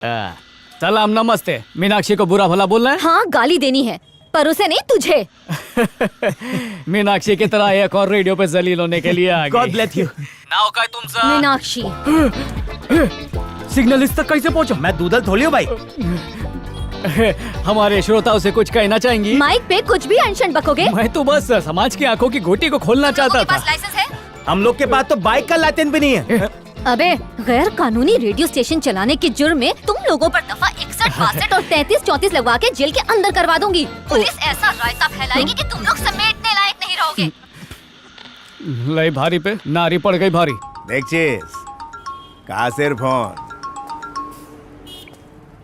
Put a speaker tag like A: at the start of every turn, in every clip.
A: सलाम नमस्ते। मीनाक्षी को बुरा भला बोलना है?
B: हाँ, गाली देनी है, पर उसे नहीं, तुझे।
A: मीनाक्षी की तरह एक और रेडियो पे जलील होने के लिए आ गई।
C: God bless you.
A: नाव का तुमसा
B: मीनाक्षी,
A: सिग्नल इस तक कैसे पहुंचा?
C: मैं दूधल थोड़ी हूँ भाई।
A: हमारे श्रोताओं से कुछ कहना चाहेंगी?
B: माइक पे कुछ भी अनशन बकोगे?
A: मैं तो बस समाज की आंखों की गोटी को खोलना चाहता था।
B: लाइसेंस है?
C: हम लोग के पास तो बाइक का लाइसेंस भी नहीं है।
B: अबे, गैर कानूनी रेडियो स्टेशन चलाने के जुर्म में तुम लोगों पर दफा 61, 62 और 33, 34 लगवा के जेल के अंदर करवा दूंगी। पुलिस ऐसा रायता फैलाएगी कि तुम लोग समेटने लायक नहीं रहोगे।
A: लई भारी पे नारी पड़ गई भारी।
D: देखिस कासेर फोन।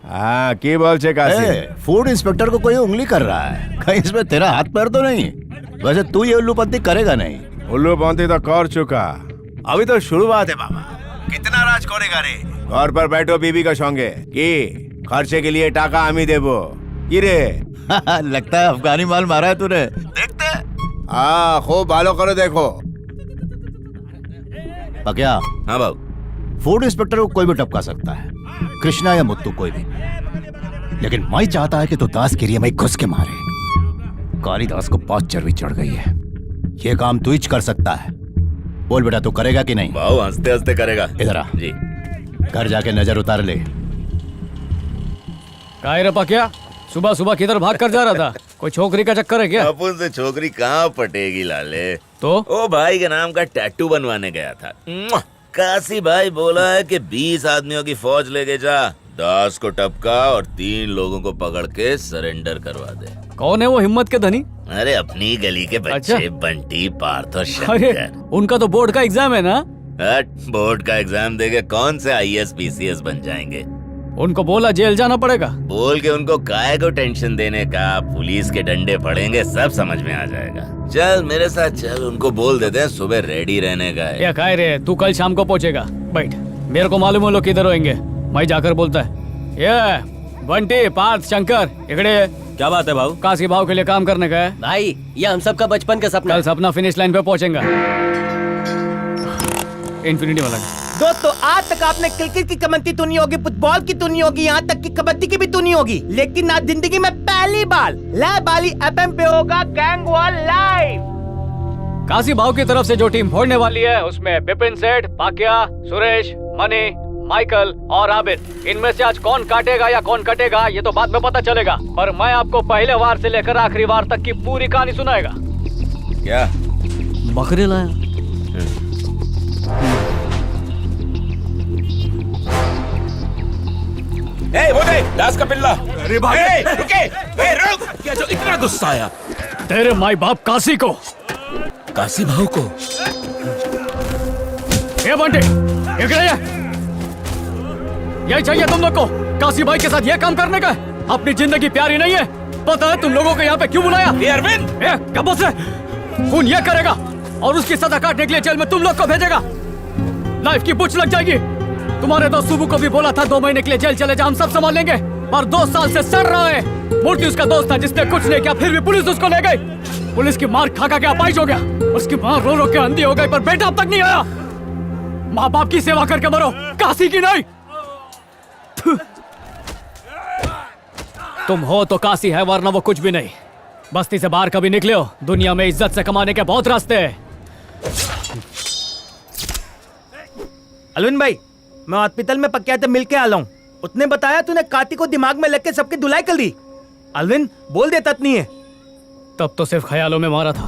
D: हाँ की बोल छे कासेर?
E: फूड इंस्पेक्टर को कोई उंगली कर रहा है, कहीं इसमें तेरा हाथ पैर तो नहीं? वैसे तू ये उल्लूपंती करेगा नहीं?
D: उल्लूपंती तो कर चुका, अभी तो शुरुआत है बाबा। कितना राज करेगा रे? घर पर बैठो बीबी का संगे की खर्चे के लिए टाका आमी देबो की रे?
E: लगता है अफगानी माल मारा है तूने। देखते
D: हाँ खूब बालो करो देखो।
E: पक्या?
D: हाँ बाबू।
E: फूड इंस्पेक्टर को कोई भी टपका सकता है, कृष्णा या मुत्तू कोई भी, लेकिन मैं चाहता है कि तू दास के लिए मैं घुस के मारे। कालिदास को बहुत चर्बी चढ़ गई है, ये काम तू ही कर सकता है। बोल बेटा, तू करेगा कि नहीं?
D: बाबू हंसते हंसते करेगा।
E: इधर आ
D: जी।
E: घर जाके नजर उतार ले।
A: काय रे पक्या, सुबह सुबह किधर भाग कर जा रहा था? कोई छोकरी का चक्कर है क्या?
F: अपन से छोकरी कहाँ पटेगी लाले।
A: तो
F: ओ भाई के नाम का टैटू बनवाने गया था। काशी भाई बोला है कि 20 आदमियों की फौज लेके जा, 10 को टपका और 3 लोगों को पकड़ के सरेंडर करवा दे।
A: कौन है वो हिम्मत के धनी?
F: अरे अपनी गली के बच्चे।
A: अच्छा?
F: बंटी, पार्थ और
A: अरे
F: शंकर।
A: उनका तो बोर्ड का एग्जाम है ना?
F: हट, बोर्ड का एग्जाम देके कौन से IAS PCS बन जाएंगे?
A: उनको बोला जेल जाना पड़ेगा।
F: बोल के उनको काहे को टेंशन देने का, पुलिस के डंडे पड़ेंगे, सब समझ में आ जाएगा। चल मेरे साथ चल, उनको बोल देते हैं सुबह रेडी रहने का है।
A: या काय रे, तू कल शाम को पहुंचेगा। बैठ, मेरे को मालूम है लोग किधर होंगे, मैं जाकर बोलता है। ये बंटी, पार्थ, शंकर इकड़े।
C: क्या बात है भाऊ?
A: काशी भाव के लिए काम करने का है
G: भाई, ये हम सबका बचपन का सपना
A: कल सपना फिनिश लाइन पे पहुंचेगा। इन्फिनिटी वाला
C: दोस्तों, आज तक आपने क्रिकेट की कमेंट्री तो नहीं होगी, फुटबॉल की तो नहीं होगी, यहाँ तक कि कबड्डी की भी तो नहीं होगी, लेकिन आज जिंदगी में पहली बार लाइव वाली FM पे होगा गैंग वॉर लाइव।
A: काशी भाव की तरफ से जो टीम फोड़ने वाली है उसमें बिपिन सेठ, पाकिया, सुरेश, मनी, माइकल और आबिद। इनमें से आज कौन काटेगा या कौन कटेगा ये तो बाद में पता चलेगा, पर मैं आपको पहले वार से लेकर आखिरी वार तक की पूरी कहानी सुनाएगा।
F: क्या
A: बकरे लाया?
F: वो देख, दास का पिल्ला। अरे भाई रुके, रुक। क्या जो इतना गुस्सा आया?
A: तेरे माई बाप काशी को,
F: काशी भाव को।
A: ये बंटी इकड़े यही चाहिए तुम लोग को? काशी भाई के साथ ये काम करने का? अपनी जिंदगी प्यारी नहीं है? पता है तुम लोगों को यहाँ पे क्यों बुलाया?
F: अरविंद,
A: कब से खून ये करेगा और उसकी सजा काटने के लिए जेल में तुम लोग को भेजेगा। लाइफ की बुच लग जाएगी। तुम्हारे दोस्त सुबह को भी बोला था 2 महीने के लिए जेल चले जा, हम सब संभाल लेंगे, पर 2 साल से सड़ रहा है। मूर्ति उसका दोस्त था जिसने कुछ नहीं किया, फिर भी पुलिस उसको ले गई। पुलिस की मार खा खा के अपाहिज हो गया, उसकी मां रो रो के अंधी हो गई, पर बेटा अब तक नहीं आया। माँ बाप की सेवा करके मरो, काशी की नहीं। तुम हो तो काशी है, वरना वो कुछ भी नहीं। बस्ती से बाहर कभी निकले हो, दुनिया में इज्जत से कमाने के बहुत रास्ते हैं।
C: अलविन भाई, मैं हॉस्पिटल में पक्या से मिल के आया हूँ। उसने बताया तूने काती को दिमाग में लेके सबकी धुलाई कर दी। अलविन बोल देता नहीं है।
A: तब तो सिर्फ ख्यालों में मारा था,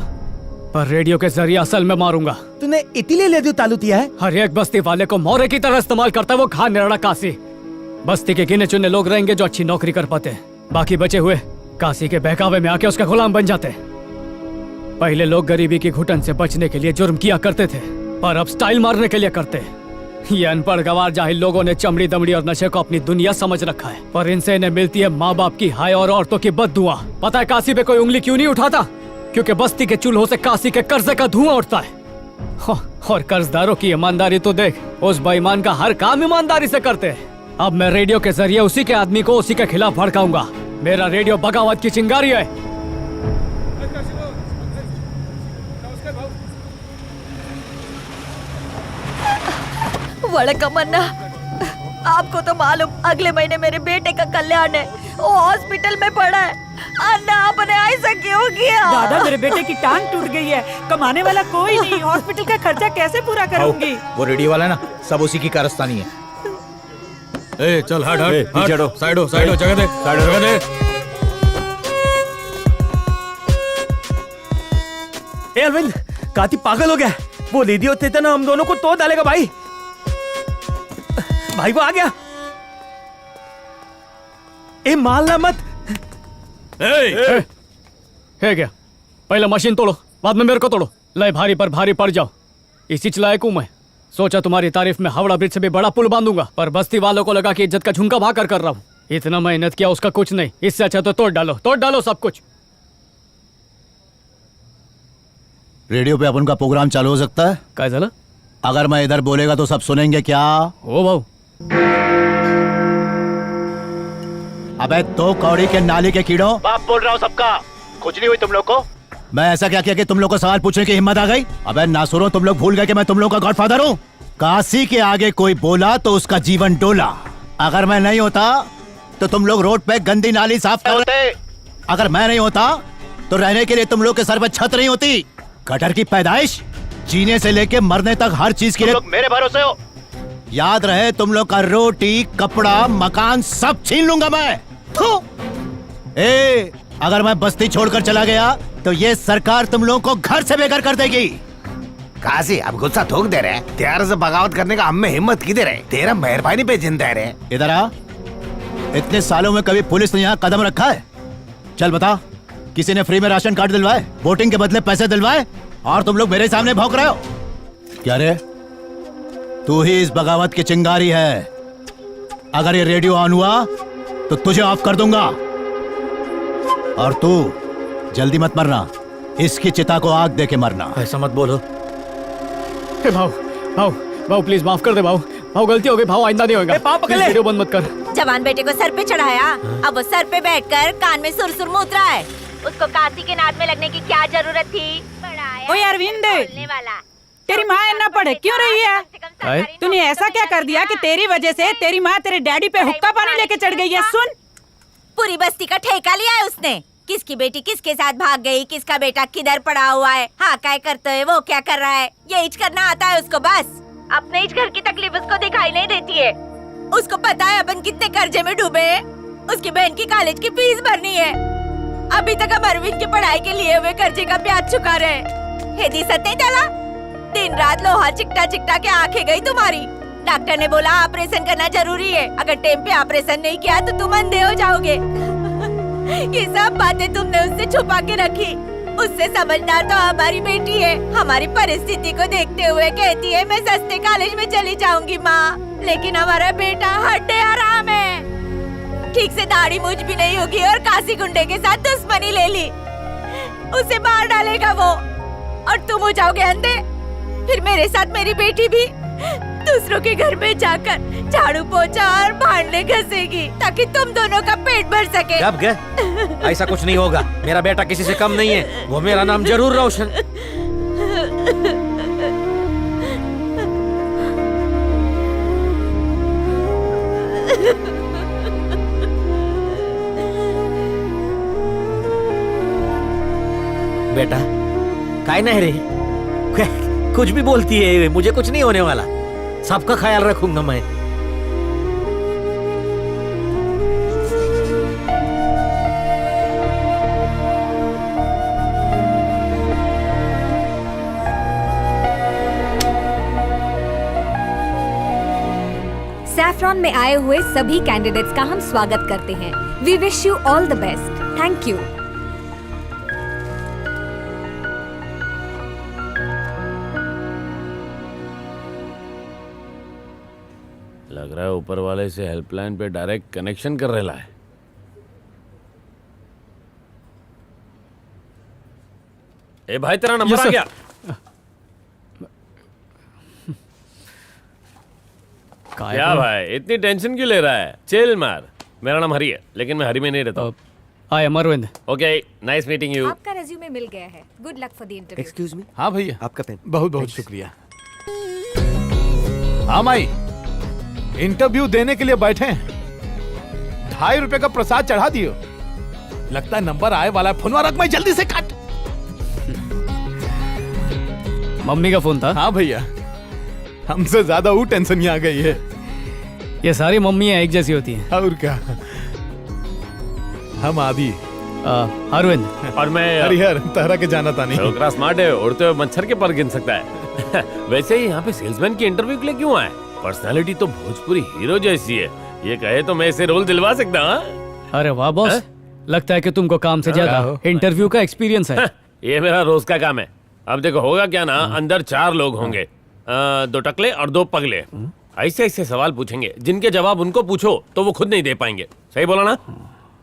A: पर रेडियो के जरिए असल में मारूंगा।
C: तूने इतने रेडियो चालू किया है?
A: हर एक बस्ती वाले को मोरे की तरह इस्तेमाल करता है वो खान निराला काशी। बस्ती के गिने चुने लोग रहेंगे जो अच्छी नौकरी कर पाते हैं, बाकी बचे हुए काशी के बहकावे में आके उसका गुलाम बन जाते। पहले लोग गरीबी की घुटन से बचने के लिए जुर्म किया करते थे, पर अब स्टाइल मारने के लिए करते। ये अनपढ़ गवार जाहिल लोगों ने चमड़ी दमड़ी और नशे को अपनी दुनिया समझ रखा है, पर इनसे इन्हें मिलती है माँ बाप की हाय और औरतों की बददुआ। पता है काशी पे कोई उंगली क्यों नहीं उठाता? क्योंकि बस्ती के चूल्हों से काशी के कर्जे का धुआं उठता है। और कर्जदारों की ईमानदारी तो देख, उस बेईमान का हर काम ईमानदारी से करते हैं। अब मैं रेडियो के जरिए उसी के आदमी को उसी के खिलाफ भड़काऊंगा। मेरा रेडियो बगावत की चिंगारी है।
B: वड़कमन्ना,
H: आपको तो मालूम अगले महीने मेरे बेटे का कल्याण है, वो हॉस्पिटल में पड़ा है। अन्ना आपने ऐसा क्यों किया?
I: दादा मेरे बेटे की टांग टूट गई है, कमाने वाला कोई नहीं, हॉस्पिटल का खर्चा कैसे पूरा करूंगी?
E: वो रेडियो वाला ना, सब उसी की कारस्तानी है।
A: ए चल हट हट
E: पीछे हटो।
A: साइड हो जगह दे जगह दे।
C: ए अरविंद, काती पागल हो गया। वो रेडियो थे ना, हम दोनों को तोड़ डालेगा भाई। भाई वो आ गया। ए मारना मत।
A: है क्या? पहले मशीन तोड़ो, बाद में मेरे को तोड़ो। लय भारी पर भारी पड़ जाओ, इसी लायक हूं मैं। सोचा तुम्हारी तारीफ में हावड़ा ब्रिज से भी बड़ा पुल बांधूंगा, पर बस्ती वालों को लगा कि इज्जत का झुमका भाकर कर रहा हूँ। इतना मेहनत किया उसका कुछ नहीं, इससे अच्छा तो तोड़ डालो सब कुछ।
E: रेडियो पे अपन का प्रोग्राम चालू हो सकता है?
A: काय झालं?
E: अगर मैं इधर बोलेगा तो सब सुनेंगे क्या?
A: हो भाऊ।
E: अबे तो कौड़ी के नाली के कीड़ों, बाप बोल रहा हूँ सबका। खुजली हुई तुम लोग को? मैं ऐसा क्या किया कि तुम लोग को सवाल पूछने की हिम्मत आ गई? अबे नासुरो, तुम लोग भूल गए कि मैं तुम लोग का गॉडफादर हूँ। काशी के आगे कोई बोला तो उसका जीवन डोला। अगर मैं नहीं होता तो तुम लोग रोड पे गंदी नाली साफ करते। अगर मैं नहीं होता तो रहने के लिए तुम लोग के सर पे छत नहीं होती। गटर की पैदाइश जीने से लेके मरने तक हर चीज के लिए मेरे भरोसे हो। याद रहे, तुम लोग का रोटी कपड़ा मकान सब छीन लूंगा मैं। ए, अगर मैं बस्ती छोड़कर चला गया तो ये सरकार तुम लोगों को घर से बेघर कर देगी।
J: काशी अब गुस्सा थोक दे रहे, त्यार से बगावत करने का हमें हिम्मत की दे रहे, तेरा मेहरबानी पे जिंदा है रे।
E: इधर आ। इतने सालों में कभी पुलिस ने यहाँ कदम रखा है? चल बता, किसी ने फ्री में राशन कार्ड दिलवाए, वोटिंग के बदले पैसे दिलवाए, और तुम लोग मेरे सामने भौंक रहे हो? क्या रे, तू ही इस बगावत की चिंगारी है। अगर ये रेडियो ऑन हुआ तो तुझे ऑफ कर दूंगा। और तू जल्दी मत मरना, इसकी चिता को आग दे के मरना।
A: ऐसा मत बोलो। भाऊ प्लीज माफ कर दे भाऊ गलती हो गई भाऊ, आइंदा नहीं होगा।
C: पाँव पकड़ ले।
A: वीडियो बंद मत कर।
H: जवान बेटे को सर पे चढ़ाया, अब वो सर पे बैठकर कान में सुर मूत रहा है। उसको काशी के नाद में लगने की क्या जरूरत थी?
I: ओए अरविंद, तेरी माँ इतना पढ़े क्यों रही है? तूने ऐसा क्या कर दिया कि तेरी वजह से तेरी माँ तेरे डैडी पे हुक्का पानी लेके चढ़ गई है? सुन,
H: पूरी बस्ती का ठेका लिया है उसने। किसकी बेटी किसके साथ भाग गई, किसका बेटा किधर पड़ा हुआ है, हाँ क्या करते है, वो क्या कर रहा है, ये इच करना आता है उसको। बस अपने इच घर की तकलीफ उसको दिखाई नहीं देती है। उसको पता है अपन कितने कर्जे में डूबे हैं। उसकी बहन की कॉलेज की फीस भरनी है। अभी तक हम अरविंद की पढ़ाई के लिए हुए कर्जे का ब्याज चुका रहे। हेदी सत नहीं चला, दिन रात लोहा चिकटा चिकटा के आंखें गई तुम्हारी। डॉक्टर ने बोला ऑपरेशन करना जरूरी है, अगर टाइम पे ऑपरेशन नहीं किया तो तुम अंधे हो जाओगे। ये सब बातें तुमने उससे छुपा के रखी। उससे समझदार तो हमारी बेटी है। हमारी परिस्थिति को देखते हुए कहती है मैं सस्ते कॉलेज में चली जाऊंगी माँ, लेकिन हमारा बेटा हड्डे आराम है। ठीक से दाढ़ी मूछ भी नहीं होगी और काशी गुंडे के साथ दुश्मनी ले ली। उसे मार डालेगा वो और तुम हो जाओगे अंधे। फिर मेरे साथ मेरी बेटी भी दूसरों के घर में जाकर झाड़ू पोछा और भांडे घसेगी ताकि तुम दोनों का पेट भर सके।
J: अब क्या? ऐसा कुछ नहीं होगा, मेरा बेटा किसी से कम नहीं है, वो मेरा नाम जरूर रोशन। बेटा काय नहीं रे, कुछ भी बोलती है, मुझे कुछ नहीं होने वाला, सबका ख्याल रखूंगा मैं।
B: सैफरॉन में आए हुए सभी कैंडिडेट्स का हम स्वागत करते हैं। We wish you all the best. Thank you.
F: लग रहा है ऊपर वाले से हेल्पलाइन पे डायरेक्ट कनेक्शन कर रहा है। ए भाई तेरा नंबर आ गया। क्या भाई इतनी टेंशन क्यों ले रहा है? चिल मार। मेरा नाम हरी है, लेकिन मैं हरी में नहीं रहता हूँ।
A: I am Arvind.
F: Okay, nice meeting you.
B: आपका रेज्यूमे मिल गया है। Good luck for the interview.
J: Excuse me,
A: हाँ भैया,
J: आपका पेन।
A: बहुत बहुत शुक्रिया।
E: हाँ माई,
K: इंटरव्यू देने के लिए बैठे हैं, 2.5 रुपए का प्रसाद चढ़ा दियो। लगता है नंबर आए वाला है, फोन रख, मैं जल्दी से काट।
A: मम्मी का फोन था?
K: हाँ भैया, हमसे ज्यादा वो टेंशन आ गई है।
A: ये सारी मम्मियाँ एक जैसी होती हैं।
K: और क्या, हम आदि
A: अरविंद
J: और मैं
K: हरिहर तहरा के जाना था नहीं।
J: छोकरा स्मार्ट है, उड़ते हुए मच्छर के पर गिन सकता है। वैसे ही यहाँ पे सेल्समैन की इंटरव्यू के लिए क्यों आए? पर्सनालिटी तो भोजपुरी हीरो जैसी है, ये कहे तो मैं इसे रोल दिलवा सकता हूँ।
A: अरे वाह बॉस, लगता है कि तुमको काम से ज्यादा इंटरव्यू का एक्सपीरियंस है।
J: ये मेरा रोज का काम है। अब देखो होगा क्या ना, अंदर 4 लोग होंगे, 2 टकले और 2 पगले। ऐसे ऐसे सवाल पूछेंगे जिनके जवाब उनको पूछो तो वो खुद नहीं दे पाएंगे। सही बोला ना?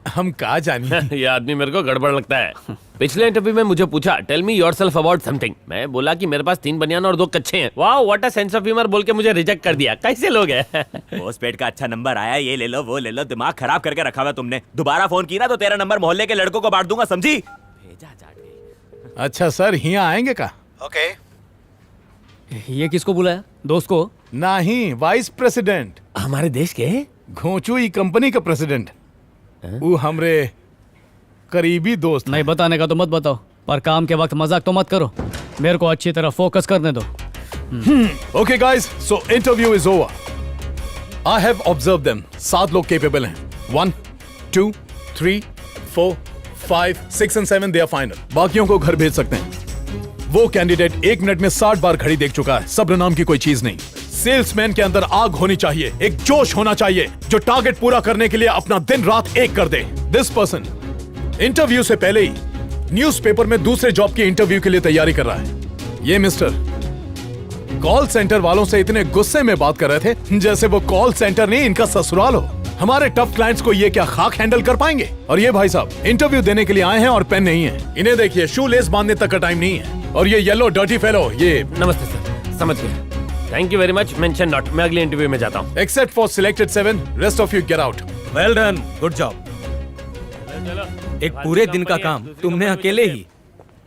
K: हम कहा जानी।
J: ये आदमी मेरे को गड़बड़ लगता है। पिछले इंटरव्यू में मुझे पूछा tell me yourself about something. मैं बोला कि मेरे पास 3 बनियान और 2 कच्चे हैं। वाह what a sense of humour बोल के मुझे रिजेक्ट कर दिया। कैसे लोग हैं?
C: पोस्टपेड का अच्छा नंबर आया, ये ले लो वो ले लो, दिमाग खराब करके रखा हुआ तुमने। दोबारा फोन की ना तो तेरा नंबर मोहल्ले के लड़कों को बांट दूंगा, समझी? भेजा जाके।
K: अच्छा सर, यहाँ आएंगे का?
E: ओके।
A: ये किसको बुलाया? दोस्त को?
K: नहीं, वाइस प्रेसिडेंट
J: हमारे देश के
K: घोंचू ई कंपनी का प्रेसिडेंट। वो हमरे करीबी दोस्त।
A: नहीं बताने का तो मत बताओ, पर काम के वक्त मजाक तो मत करो। मेरे को अच्छी तरह फोकस करने दो।
K: Okay guys, so interview is over. I have observe them. 7 लोग केपेबल हैं। 1 2 3 4 5 6 and 7 दे आर फाइनल। बाकियों को घर भेज सकते हैं। वो कैंडिडेट 1 मिनट में 60 बार घड़ी देख चुका है। सब्र नाम की कोई चीज नहीं। सेल्समैन के अंदर आग होनी चाहिए, एक जोश होना चाहिए जो टारगेट पूरा करने के लिए अपना दिन रात एक कर दे। दिस पर्सन इंटरव्यू से पहले ही न्यूज़पेपर में दूसरे जॉब की इंटरव्यू के लिए तैयारी कर रहा है। ये मिस्टर कॉल सेंटर वालों से इतने गुस्से में बात कर रहे थे जैसे वो कॉल सेंटर नहीं इनका ससुराल हो। हमारे टफ क्लाइंट्स को ये क्या खाक हैंडल कर पाएंगे? और ये भाई साहब इंटरव्यू देने के लिए आए हैं और पेन नहीं है। इन्हें देखिए, शू लेस बांधने तक का टाइम नहीं है। और ये येलो डर्टी फेलो, ये
J: नमस्ते सर, समझ गया। Thank you very much, mention not. मैं अगले इंटरव्यू में जाता हूँ।
K: Except for selected 7, rest of you get out.
L: Well done, good job. एक पूरे दिन का काम तुमने अकेले ही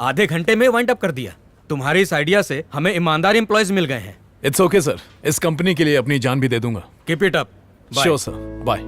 L: आधे घंटे में वाइंड अप कर दिया। तुम्हारे इस आइडिया से हमें ईमानदार एम्प्लॉयज मिल गए हैं।
K: इट्स ओके सर, इस कंपनी के लिए अपनी जान भी दे दूंगा।
L: Keep it up.
K: Sure sir, bye.